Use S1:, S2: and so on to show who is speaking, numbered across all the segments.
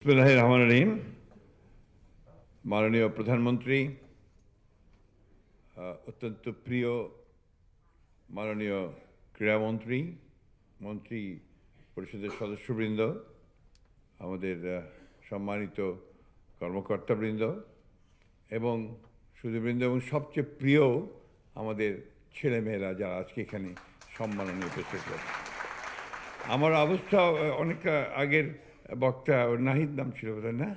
S1: বিসমিল্লাহির রহমানির রহিম। মাননীয় প্রধানমন্ত্রী, অত্যন্ত প্রিয় মাননীয় ক্রীড়ামন্ত্রী, মন্ত্রী পরিষদের সদস্যবৃন্দ, আমাদের সম্মানিত কর্মকর্তাবৃন্দ এবং সুধীবৃন্দ এবং সবচেয়ে প্রিয় আমাদের ছেলেমেয়েরা যারা আজকে এখানে সম্মাননা উপস্থিত হয়েছে। আমার অবস্থা অনেকটা আগের বক্তা নাহিদ নাম ছিল বোধ না,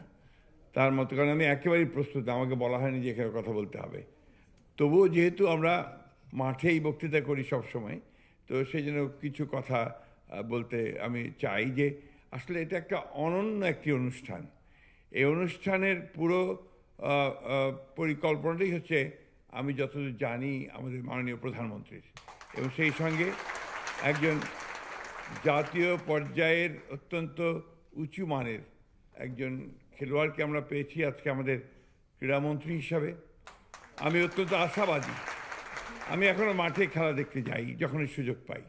S1: তার মতো, কারণ আমি একেবারেই প্রস্তুত, আমাকে বলা হয়নি যে এখানে কথা বলতে হবে। তবুও যেহেতু আমরা মাঠেই বক্তৃতা করি সবসময়, তো সেই জন্য কিছু কথা বলতে আমি চাই যে আসলে এটা একটা অনন্য একটি অনুষ্ঠান। এই অনুষ্ঠানের পুরো পরিকল্পনাটাই হচ্ছে, আমি যতদূর জানি, আমাদের মাননীয় প্রধানমন্ত্রীর, এবং সেই সঙ্গে একজন জাতীয় পর্যায়ের অত্যন্ত উঁচু মানের একজন খেলোয়াড়কে আমরা পেয়েছি আজকে আমাদের ক্রীড়ামন্ত্রী হিসাবে। আমি অত্যন্ত আশাবাদী। আমি এখনও মাঠে খেলা দেখতে যাই যখনই সুযোগ পাই।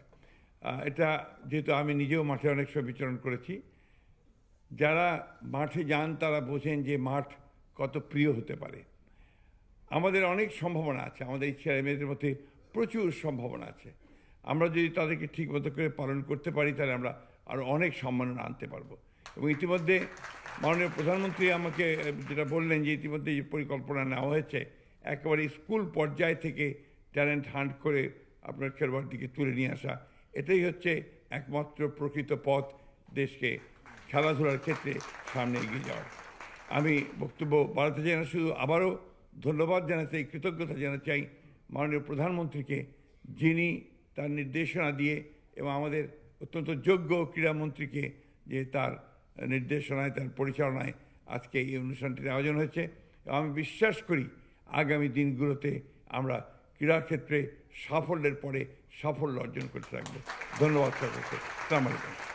S1: এটা যেহেতু আমি নিজেও মাঠে অনেক সময় বিচরণ করেছি, যারা মাঠে যান তারা বোঝেন যে মাঠ কত প্রিয় হতে পারে। আমাদের অনেক সম্ভাবনা আছে, আমাদের এই ছেলে মেয়েদের মধ্যে প্রচুর সম্ভাবনা আছে। আমরা যদি তাদেরকে ঠিকমতো করে পালন করতে পারি তাহলে আমরা আরও অনেক সম্মাননা আনতে পারবো। এবং ইতিমধ্যে মাননীয় প্রধানমন্ত্রী আমাকে যেটা বললেন যে ইতিমধ্যে যে পরিকল্পনা নেওয়া হয়েছে, একেবারে স্কুল পর্যায় থেকে ট্যালেন্ট হান্ট করে আপনার খেলোয়াড়দিকে তুলে নিয়ে আসা, এটাই হচ্ছে একমাত্র প্রকৃত পথ দেশকে খেলাধুলার ক্ষেত্রে সামনে এগিয়ে যাওয়ার। আমি বক্তব্য বাড়াতে চাই না, শুধু আবারও ধন্যবাদ জানাতে চাই, কৃতজ্ঞতা জানাতে চাই মাননীয় প্রধানমন্ত্রীকে, যিনি তার নির্দেশনা দিয়ে এবং আমাদের অত্যন্ত যোগ্য ক্রীড়ামন্ত্রীকে, যে তার নির্দেশনায়, তার পরিচালনায় আজকে এই অনুষ্ঠানটির আয়োজন হয়েছে। আমি বিশ্বাস করি আগামী দিনগুলোতে আমরা ক্রীড়াক্ষেত্রে সাফল্যের পরে সাফল্য অর্জন করতে থাকবো। ধন্যবাদ সবাইকে। আসসালামু আলাইকুম।